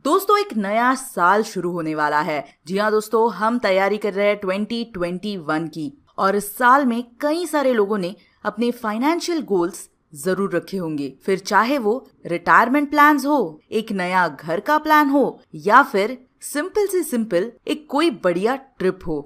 दोस्तों एक नया साल शुरू होने वाला है। जी हाँ दोस्तों, हम तैयारी कर रहे हैं 2021 की। और इस साल में कई सारे लोगों ने अपने फाइनेंशियल गोल्स जरूर रखे होंगे। फिर चाहे वो रिटायरमेंट प्लान्स हो, एक नया घर का प्लान हो, या फिर सिंपल से सिंपल एक कोई बढ़िया ट्रिप हो।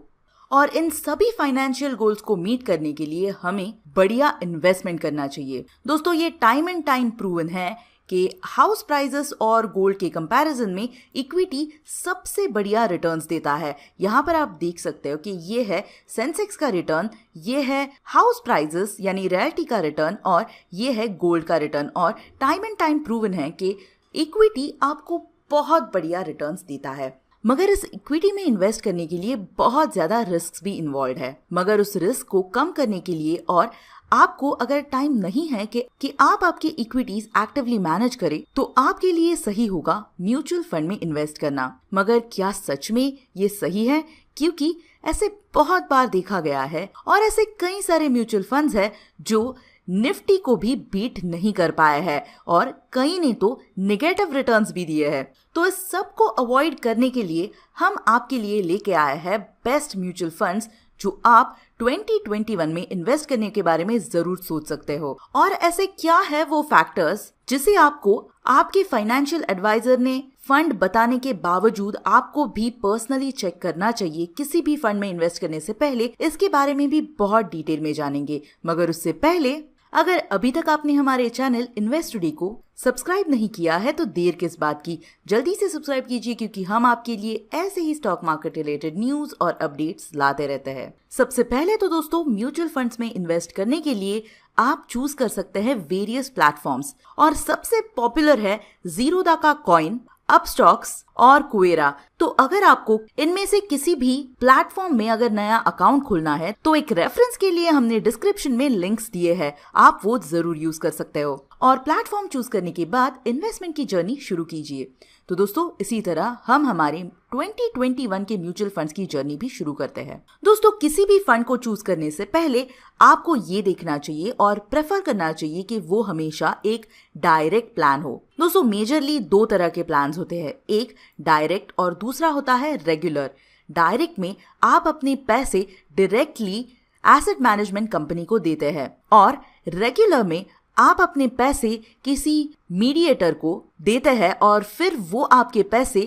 और इन सभी फाइनेंशियल गोल्स को मीट करने के लिए हमें बढ़िया इन्वेस्टमेंट करना चाहिए। दोस्तों ये टाइम एंड टाइम प्रूवन है कि हाउस प्राइसेस और गोल्ड के कंपैरिजन में इक्विटी सबसे बढ़िया रिटर्न्स देता है। यहाँ पर आप देख सकते हो कि ये है सेंसेक्स का रिटर्न, ये है हाउस प्राइसेस यानी रियल्टी का रिटर्न, और ये है गोल्ड का रिटर्न। और टाइम एंड टाइम प्रूवन है कि इक्विटी आपको बहुत बढ़िया रिटर्न्स देता है। मगर इस इक्विटी में इन्वेस्ट करने के लिए बहुत ज्यादा रिस्क भी इन्वॉल्व है। मगर उस रिस्क को कम करने के लिए और आपको अगर टाइम नहीं है कि आप आपकी इक्विटीज एक्टिवली मैनेज करें, तो आपके लिए सही होगा म्यूचुअल फंड में इन्वेस्ट करना। मगर क्या सच में ये सही है? क्योंकि ऐसे बहुत बार देखा गया है और ऐसे कई सारे म्यूचुअल फंड्स हैं जो निफ्टी को भी बीट नहीं कर पाए हैं और कई ने तो नेगेटिव रिटर्न्स भी दिए हैं। तो इस सब को अवॉइड करने के लिए हम आपके लिए लेके आए हैं बेस्ट म्यूचुअल फंड्स जो आप 2021 में इन्वेस्ट करने के बारे में जरूर सोच सकते हो। और ऐसे क्या है वो फैक्टर्स जिसे आपको आपके फाइनेंशियल एडवाइजर ने फंड बताने के बावजूद आपको भी पर्सनली चेक करना चाहिए किसी भी फंड में इन्वेस्ट करने से पहले। इसके बारे में भी बहुत डिटेल में जानेंगे। मगर उससे पहले अगर अभी तक आपने हमारे चैनल इन्वेस्ट टुडे को सब्सक्राइब नहीं किया है तो देर किस बात की, जल्दी से सब्सक्राइब कीजिए, क्योंकि हम आपके लिए ऐसे ही स्टॉक मार्केट रिलेटेड न्यूज और अपडेट्स लाते रहते हैं। सबसे पहले तो दोस्तों म्यूचुअल फंड्स में इन्वेस्ट करने के लिए आप चूज कर सकते हैं वेरियस प्लेटफॉर्म्स, और सबसे पॉपुलर है ज़ीरोधा का कॉइन, अपस्टॉक्स और कुवेरा। तो अगर आपको इनमें से किसी भी प्लेटफॉर्म में अगर नया अकाउंट खोलना है तो एक रेफरेंस के लिए हमने डिस्क्रिप्शन में लिंक्स दिए हैं, आप वो जरूर यूज कर सकते हो। और प्लेटफॉर्म चूज करने के बाद इन्वेस्टमेंट की जर्नी शुरू कीजिए। तो दोस्तों इसी तरह हम हमारे 2021 के म्यूचुअल फंड्स की जर्नी भी शुरू करते हैं। दोस्तों किसी भी फंड को चूज करने से पहले आपको ये देखना चाहिए और प्रेफर करना चाहिए कि वो हमेशा एक डायरेक्ट प्लान हो। दोस्तों मेजरली दो तरह के प्लान्स होते हैं, एक डायरेक्ट और दूसरा होता है रेगुलर। डायरेक्ट में आप अपने पैसे डायरेक्टली एसेट मैनेजमेंट कंपनी को देते हैं, और रेगुलर में आप अपने पैसे किसी मीडिएटर को देते हैं और फिर वो आपके पैसे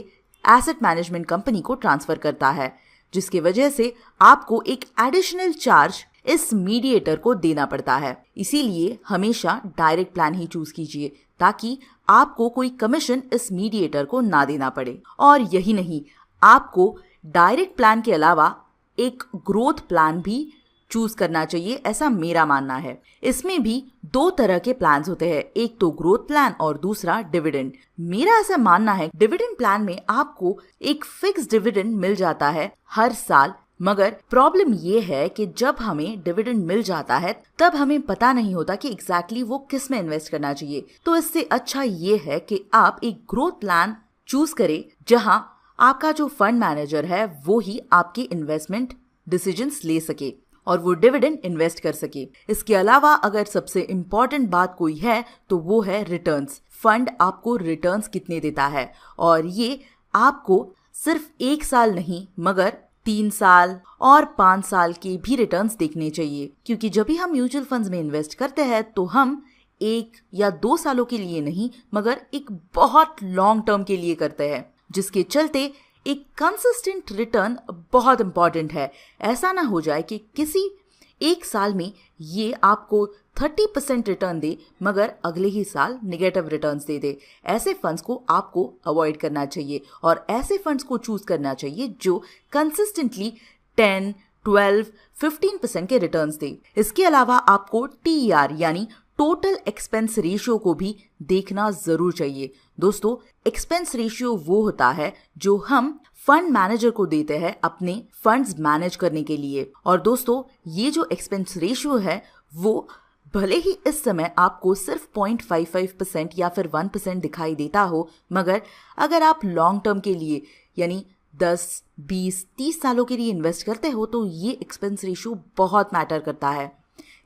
एसेट मैनेजमेंट कंपनी को ट्रांसफर करता है, जिसकी वजह से आपको एक एडिशनल चार्ज इस मीडिएटर को देना पड़ता है। इसीलिए हमेशा डायरेक्ट प्लान ही चूज कीजिए ताकि आपको कोई कमीशन इस मीडिएटर को ना देना पड़े। और यही नहीं, आपको डायरेक्ट प्लान के अलावा एक ग्रोथ प्लान भी चूज करना चाहिए, ऐसा मेरा मानना है। इसमें भी दो तरह के प्लान्स होते हैं, एक तो ग्रोथ प्लान और दूसरा डिविडेंड। मेरा ऐसा मानना है डिविडेंड प्लान में आपको एक फिक्स डिविडेंड मिल जाता है हर साल। मगर प्रॉब्लम ये है कि जब हमें डिविडेंड मिल जाता है तब हमें पता नहीं होता कि एग्जैक्टली वो किस में इन्वेस्ट करना चाहिए। तो इससे अच्छा ये है कि आप एक ग्रोथ प्लान चूज करें जहां आपका जो फंड मैनेजर है वो ही आपके इन्वेस्टमेंट डिसीजंस ले सके और वो डिविडेंड इन्वेस्ट कर सके। इसके अलावा अगर सबसे इम्पोर्टेंट बात कोई है तो वो है रिटर्न्स। फंड आपको रिटर्न्स कितने देता है, और ये आपको सिर्फ एक साल नहीं मगर 3 साल और 5 साल के भी रिटर्न्स देखने चाहिए। क्योंकि जब भी हम म्यूचुअल फंड्स में इन्वेस्ट करते हैं तो हम 1 या 2 सालों के लिए नहीं मगर एक बहुत लॉन्ग टर्म के लिए करते हैं, जिसके चलते एक कंसिस्टेंट रिटर्न बहुत इंपॉर्टेंट है। ऐसा ना हो जाए कि किसी एक साल में ये आपको 30% रिटर्न दे मगर अगले ही साल नेगेटिव रिटर्न्स दे दे। ऐसे फंड्स को आपको अवॉइड करना चाहिए और ऐसे फंड्स को चूज करना चाहिए जो कंसिस्टेंटली 10, 12, 15% के रिटर्न्स दे। इसके अलावा आपको TER यानी टोटल एक्सपेंस रेशियो को भी देखना जरूर चाहिए। दोस्तों एक्सपेंस रेशियो वो होता है जो हम फंड मैनेजर को देते हैं अपने फंड्स मैनेज करने के लिए। और दोस्तों ये जो एक्सपेंस रेशियो है वो भले ही इस समय आपको सिर्फ 0.55% या फिर 1% दिखाई देता हो, मगर अगर आप लॉन्ग टर्म के लिए यानी 10, 20, 30 सालों के लिए इन्वेस्ट करते हो तो ये एक्सपेंस रेशियो बहुत मैटर करता है।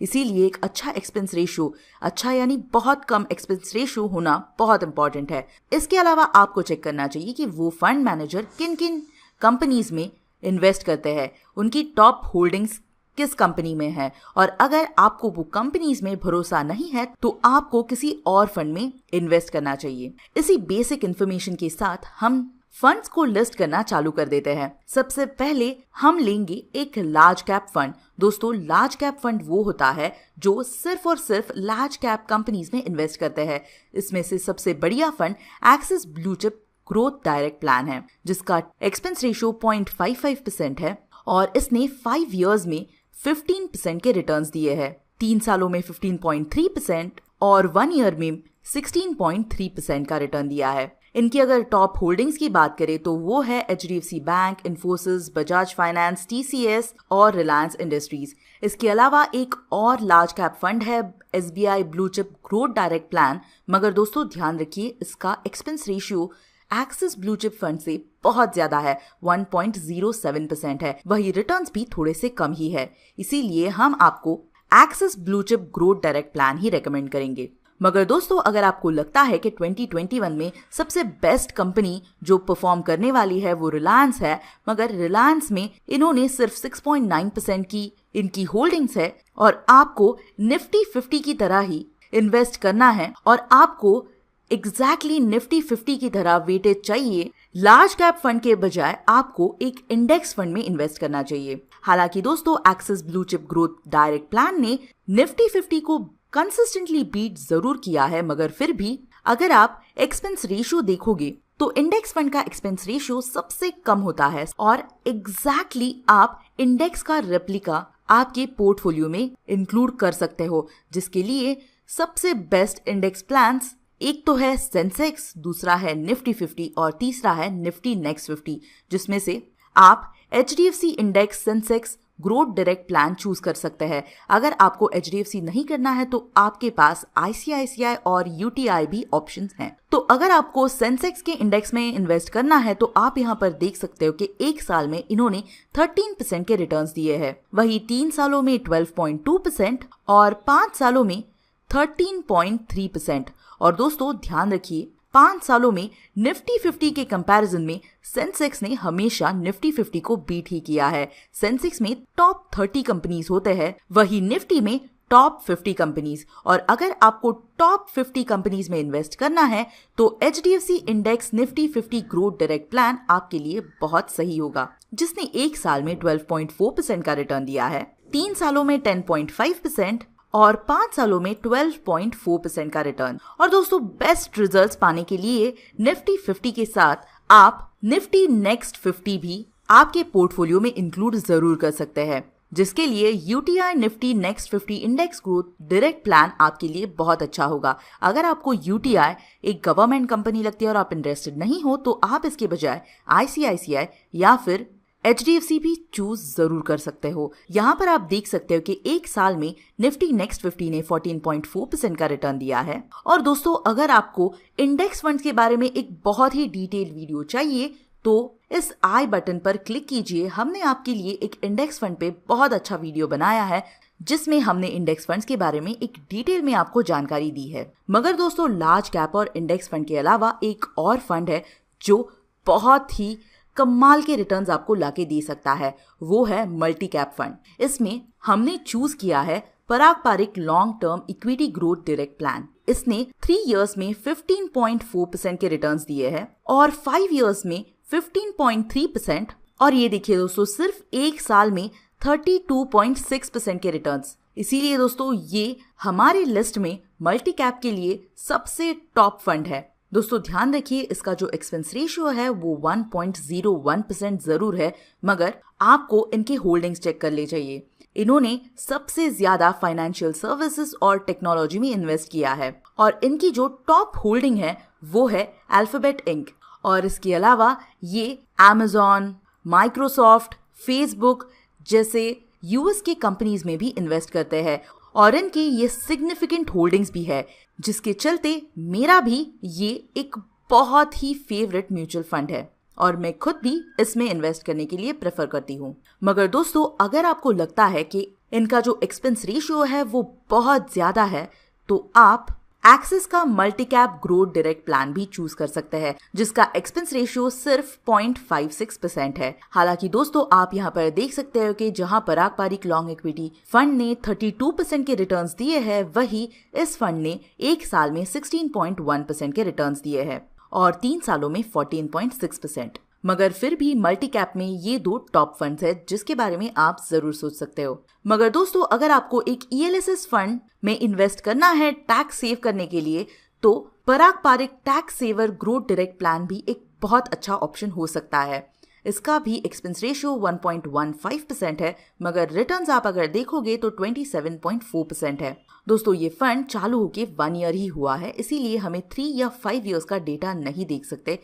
इसीलिए एक अच्छा एक्सपेंस रेशियो, अच्छा यानी बहुत कम एक्सपेंस रेशियो होना बहुत इंपॉर्टेंट है। इसके अलावा आपको चेक करना चाहिए कि वो फंड मैनेजर किन किन कंपनीज में इन्वेस्ट करते हैं, उनकी टॉप होल्डिंग्स किस कंपनी में है, और अगर आपको वो कंपनीज में भरोसा नहीं है तो आपको किसी और फंड में इन्वेस्ट करना चाहिए। इसी बेसिक इन्फॉर्मेशन के साथ हम फंड्स को लिस्ट करना चालू कर देते हैं। सबसे पहले हम लेंगे एक लार्ज कैप फंड। दोस्तों, लार्ज कैप फंड वो होता है जो सिर्फ और सिर्फ लार्ज कैप कंपनीज में इन्वेस्ट करते हैं। इसमें से सबसे बढ़िया fund axis blue chip growth direct plan है, जिसका एक्सपेंस रेशियो 0.55% है और इसने 5 इयर्स में 15% के रिटर्न्स दिए हैं। 3 सालों में 15.3% और 1 ईयर में 16.3% का रिटर्न दिया है। इनकी अगर टॉप होल्डिंग्स की बात करें तो वो है HDFC bank, Infosys, Bajaj finance, TCS और रिलायंस इंडस्ट्रीज। इसके अलावा एक और लार्ज कैप फंड है SBI blue chip growth direct plan, मगर दोस्तों ध्यान रखिए इसका expense ratio axis blue chip fund से बहुत ज्यादा है, 1.07% है। वही रिटर्न्स भी थोड़े से कम ही है, इसीलिए हम आपको Axis blue chip growth direct plan ही रेकमेंड करेंगे। मगर दोस्तों, अगर आपको लगता है कि 2021 में सबसे बेस्ट कंपनी जो परफॉर्म करने वाली है वो रिलायंस है, मगर रिलायंस में इन्होंने सिर्फ 6.9% की इनकी होल्डिंग्स है और आपको निफ्टी 50 की तरह ही इन्वेस्ट करना है और आपको एग्जैक्टली निफ्टी 50 की तरह वेटेज चाहिए, लार्ज कैप फंड के बजाय आपको एक इंडेक्स फंड में इन्वेस्ट करना चाहिए। हालांकि दोस्तों, axis blue chip growth direct plan ने निफ्टी 50 को कंसिस्टेंटली बीट जरूर किया है, मगर फिर भी अगर आप एक्सपेंस रेशियो देखोगे तो इंडेक्स फंड का एक्सपेंस रेशियो सबसे कम होता है और एग्जैक्टली आप इंडेक्स का रेप्लिका आपके पोर्टफोलियो में इंक्लूड कर सकते हो, जिसके लिए सबसे बेस्ट इंडेक्स प्लान्स एक तो है सेंसेक्स, दूसरा है निफ्टी 50 और तीसरा है निफ्टी नेक्स्ट 50, जिसमें से आप HDFC index Sensex growth direct plan choose कर सकते हैं। अगर आपको HDFC नहीं करना है तो आपके पास ICICI और UTI भी ऑप्शंस हैं। तो अगर आपको सेंसेक्स के इंडेक्स में इन्वेस्ट करना है तो आप यहाँ पर देख सकते हो कि 1 साल में इन्होंने 13% के रिटर्न्स दिए हैं, वही 3 सालों में 12.2% और 5 सालों में 13.3%। और दोस्तों ध्यान रखिए, 5 सालों में निफ्टी 50 के कंपैरिजन में सेंसेक्स ने हमेशा निफ्टी 50 को बीट ही किया है। सेंसेक्स में टॉप 30 कंपनीज होते हैं, वही निफ्टी में टॉप 50 कंपनीज। और अगर आपको टॉप 50 कंपनीज में इन्वेस्ट करना है तो HDFC index Nifty 50 growth direct plan आपके लिए बहुत सही होगा, जिसने 1 साल में 12.4% का रिटर्न दिया है, 3 सालों में 10.5% और 5 सालों में 12.4% का रिटर्न। और दोस्तों, बेस्ट रिजल्ट्स पाने के लिए निफ्टी 50 के साथ आप निफ्टी नेक्स्ट 50 भी आपके पोर्टफोलियो में इंक्लूड जरूर कर सकते हैं, जिसके लिए UTI Nifty next 50 index growth direct plan आपके लिए बहुत अच्छा होगा। अगर आपको UTI एक गवर्नमेंट कंपनी लगती है और आप इंटरेस्टेड नहीं हो तो आप इसके बजाय ICICI या फिर HDFC भी चूज जरूर कर सकते हो। यहाँ पर आप देख सकते हो कि 1 साल में निफ्टी नेक्स्ट 50 ने 14.4% का रिटर्न दिया है। और दोस्तों, अगर आपको इंडेक्स फंड्स के बारे में एक बहुत ही डिटेल वीडियो चाहिए तो इस आई बटन पर क्लिक कीजिए। हमने आपके लिए एक इंडेक्स फंड पे बहुत अच्छा वीडियो बनाया है, जिसमें हमने इंडेक्स फंड्स के बारे में एक डिटेल में आपको जानकारी दी है। मगर दोस्तों, लार्ज कैप और इंडेक्स फंड के अलावा एक और फंड है जो बहुत ही कमाल के रिटर्न्स आपको लाके दे सकता है, वो है मल्टी कैप फंड। इसमें हमने चूज किया है Parag Parikh long term equity growth direct plan. इसने 3 इयर्स में 15.4% के रिटर्न्स दिए हैं और 5 इयर्स में 15.3%। और ये देखिए दोस्तों, सिर्फ 1 साल में 32.6% के रिटर्न्स। इसीलिए दोस्तों, ये हमारी लिस्ट में मल्टी कैप के लिए सबसे टॉप फंड है। दोस्तों ध्यान रखिए, इसका जो एक्सपेंस रेशियो है वो 1.01% जरूर है, मगर आपको इनके होल्डिंग्स चेक कर ले चाहिए। इन्होंने सबसे ज्यादा फाइनेंशियल सर्विसेज और टेक्नोलॉजी में इन्वेस्ट किया है और इनकी जो टॉप होल्डिंग है वो है अल्फाबेट इंक। और इसके अलावा ये Amazon, माइक्रोसॉफ्ट, फेसबुक जैसे यूएस के कंपनीज में भी इन्वेस्ट करते हैं और इनकी ये सिग्निफिकेंट होल्डिंग्स भी है, जिसके चलते मेरा भी ये एक बहुत ही फेवरेट म्यूचुअल फंड है और मैं खुद भी इसमें इन्वेस्ट करने के लिए प्रेफर करती हूँ। मगर दोस्तों, अगर आपको लगता है कि इनका जो एक्सपेंस रेशियो है वो बहुत ज्यादा है, तो आप एक्सिस का multi cap growth direct plan भी चूज कर सकते हैं, जिसका एक्सपेंस रेशियो सिर्फ 0.56% है। हालांकि दोस्तों आप यहाँ पर देख सकते हो कि जहां पराग पारिक लॉन्ग इक्विटी फंड ने 32% के रिटर्न्स दिए हैं, वही इस फंड ने एक साल में 16.1% के रिटर्न्स दिए हैं और 3 सालों में 14.6%। मगर फिर भी मल्टी कैप में ये दो टॉप फंड्स है जिसके बारे में आप जरूर सोच सकते हो। मगर दोस्तों अगर आपको एक ELSS फंड में इन्वेस्ट करना है टैक्स सेव करने के लिए, तो Parag Parikh tax saver growth direct plan भी एक बहुत अच्छा ऑप्शन हो सकता है। इसका भी एक्सपेंस रेशियो 1.15% है, मगर रिटर्न्स आप अगर देखोगे तो 27.4% है। दोस्तों ये फंड चालू होके 1 ईयर ही हुआ है, इसीलिए हमें 3 या 5 ईयर्स का डेटा नहीं देख सकते,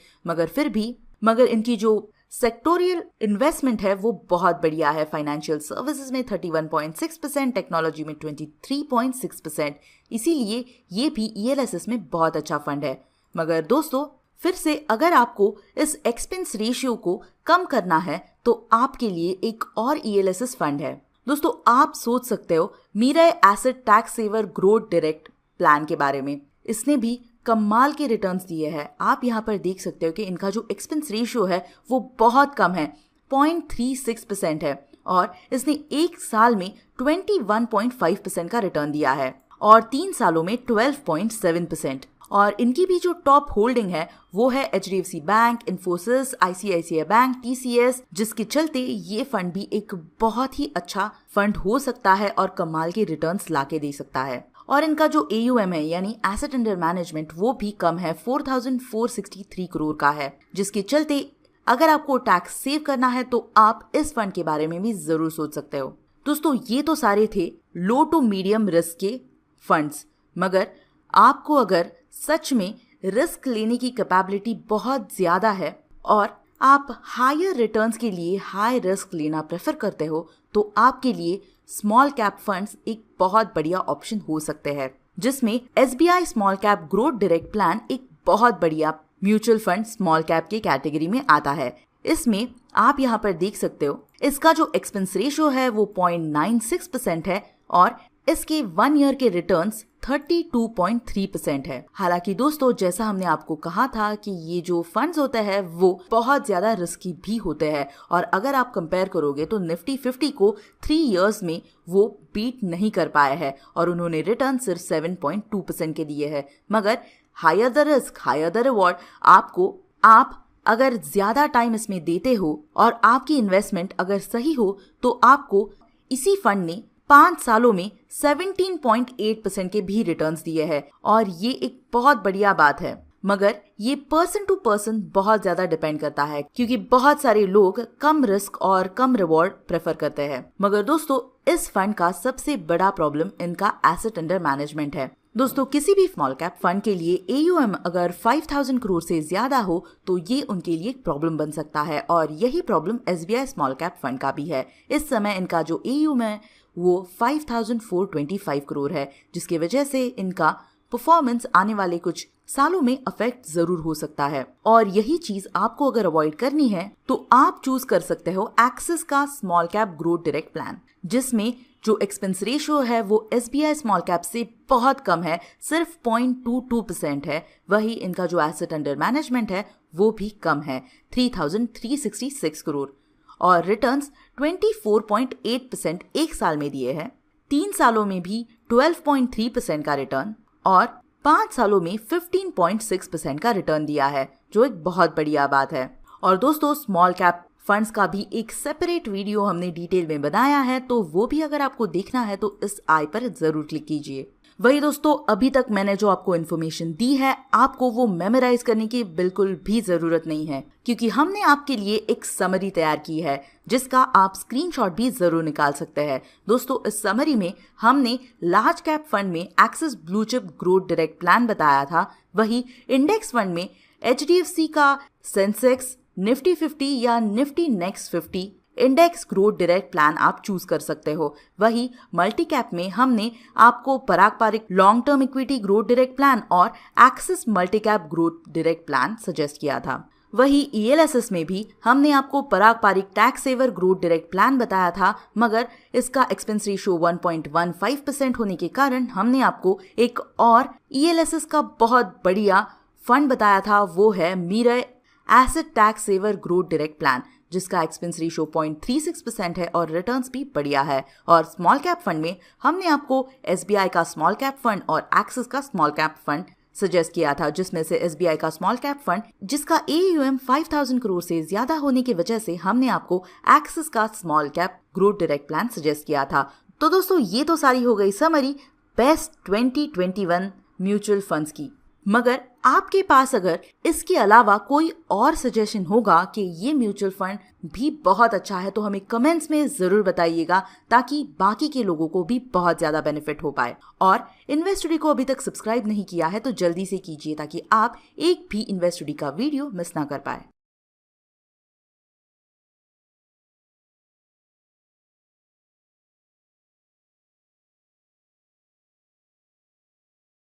मगर इनकी जो सेक्टोरियल इन्वेस्टमेंट है वो बहुत बढ़िया है। फाइनेंशियल सर्विसेज में 31.6%, टेक्नोलॉजी में 23.6%, इसीलिए ये भी ELSS में बहुत अच्छा फंड है। मगर दोस्तों फिर से अगर आपको इस एक्सपेंस रेशियो को कम करना है तो आपके लिए एक और ELSS फंड है। दोस्तों आप सोच सकते हो Mirae asset tax saver growth direct plan के बारे में। इसने भी कमाल के रिटर्न्स दिए हैं। आप यहाँ पर देख सकते हो कि इनका जो एक्सपेंस रेशियो है वो बहुत कम है, 0.36% है और इसने एक साल में 21.5% का रिटर्न दिया है और 3 सालों में 12.7%। और इनकी भी जो टॉप होल्डिंग है वो है HDFC bank, Infosys, ICICI bank, TCS, जिसके चलते ये फंड भी एक बहुत ही अच्छा फंड हो सकता है और कमाल के रिटर्न्स लाके दे सकता है। और इनका जो AUM है यानी एसेट अंडर मैनेजमेंट वो भी कम है, 4,463 करोड़ का है, जिसके चलते अगर आपको टैक्स सेव करना है तो आप इस फंड के बारे में भी जरूर सोच सकते हो। दोस्तों ये तो सारे थे लो टू मीडियम रिस्क के फंड्स, मगर आपको अगर सच में रिस्क लेने की कैपेबिलिटी बहुत ज्यादा है और आप हायर रिटर्न्स के लिए हाई रिस्क लेना प्रेफर करते हो, तो आपके लिए स्मॉल कैप फंड्स एक बहुत बढ़िया ऑप्शन हो सकते हैं, जिसमें SBI small cap growth direct plan एक बहुत बढ़िया म्यूचुअल फंड स्मॉल कैप की कैटेगरी में आता है। इसमें आप यहाँ पर देख सकते हो इसका जो एक्सपेंस रेशियो है वो 0.96% है और इसके 1 ईयर के रिटर्न्स 32.3% है। हालांकि दोस्तों जैसा हमने आपको कहा था कि ये जो फंड्स होते हैं वो बहुत ज्यादा रिस्की भी होते हैं और अगर आप कंपेयर करोगे तो निफ्टी 50 को 3 इयर्स में वो बीट नहीं कर पाए हैं और उन्होंने रिटर्न सिर्फ 7.2% के दिए हैं। मगर higher the risk higher the reward, आप अगर ज्यादा टाइम इसमें देते हो और आपकी इन्वेस्टमेंट अगर सही हो तो आपको इसी फंड ने 5 सालों में 17.8% के भी रिटर्न्स दिए हैं और ये एक बहुत बढ़िया बात है। मगर ये पर्सन टू पर्सन बहुत ज्यादा डिपेंड करता है, क्योंकि बहुत सारे लोग कम रिस्क और कम रिवॉर्ड प्रेफर करते हैं। मगर दोस्तों इस फंड का सबसे बड़ा प्रॉब्लम इनका एसेट अंडर मैनेजमेंट है। दोस्तों किसी भी स्मॉल कैप फंड के लिए AUM अगर 5,000 करोड़ से ज्यादा हो तो ये उनके लिए एक प्रॉब्लम बन सकता है और यही problem SBI small cap fund का भी है। इस समय इनका जो AUM है वो 5,425 करोड़ है, जिसकी वजह से इनका परफॉर्मेंस आने वाले कुछ सालों में अफेक्ट जरूर हो सकता है। और यही चीज आपको अगर अवॉइड करनी है तो आप चूज कर सकते हो एक्सिस का small cap growth direct plan, जिसमें जो एक्सपेंस रेशियो है वो SBI स्मॉल कैप से बहुत कम है, सिर्फ 0.22% है। वही इनका जो एसेट अंडर मैनेजमेंट है वो भी कम है, 3,366 करोड़ और रिटर्न्स 24.8% एक साल में दिए हैं, 3 सालों में भी 12.3% का रिटर्न और 5 सालों में 15.6% का रिटर्न दिया है, जो एक बहुत बढ़िया बात है। और दोस्तों स्मॉल कैप फंड्स का भी एक सेपरेट वीडियो हमने डिटेल में बनाया है, तो वो भी अगर आपको देखना है तो इस आई पर जरूर क्लिक कीजिए। वही दोस्तों अभी तक मैंने जो आपको इन्फॉर्मेशन दी है आपको वो मेमोराइज करने की बिल्कुल भी जरूरत नहीं है, क्योंकि हमने आपके लिए एक समरी तैयार की है जिसका आप स्क्रीनशॉट भी जरूर निकाल सकते हैं। दोस्तों इस समरी में हमने लार्ज कैप फंड में Axis blue chip growth direct plan बताया था, वही इंडेक्स फंड में HDFC का सेंसेक्स, निफ्टी 50 या Nifty next 50 index growth direct plan आप चूज कर सकते हो। वही मल्टी कैप में हमने आपको Parag Parikh long term equity growth direct plan और Axis multi cap growth direct plan suggest किया था। वही ELSS में भी हमने आपको Parag Parikh tax saver growth direct plan बताया था, मगर इसका एक्सपेंस रेशियो 1.15% होने के कारण हमने आपको एक और ELSS का बहुत बढ़िया फंड बताया था, वो है Mirae asset tax saver growth direct plan, जिसका एक्सपेंस रेशियो 0.36% है और रिटर्न्स भी बढ़िया है। और स्मॉल कैप फंड में हमने आपको SBI का स्मॉल कैप फंड और एक्सिस का स्मॉल कैप फंड सजेस्ट किया था, जिसमें से SBI का स्मॉल कैप फंड जिसका AUM 5000 करोड़ से ज्यादा होने की वजह से हमने आपको एक्सिस का small cap growth direct plan suggest किया था। तो दोस्तों ये तो सारी हो गई समरी बेस्ट 2021 म्यूचुअल फंड्स की, मगर आपके पास अगर इसके अलावा कोई और सजेशन होगा कि ये म्यूचुअल फंड भी बहुत अच्छा है तो हमें कमेंट्स में जरूर बताइएगा, ताकि बाकी के लोगों को भी बहुत ज्यादा बेनिफिट हो पाए। और इन्वेस्टडी को अभी तक सब्सक्राइब नहीं किया है तो जल्दी से कीजिए, ताकि आप एक भी इन्वेस्टडी का वीडियो मिस ना कर पाए।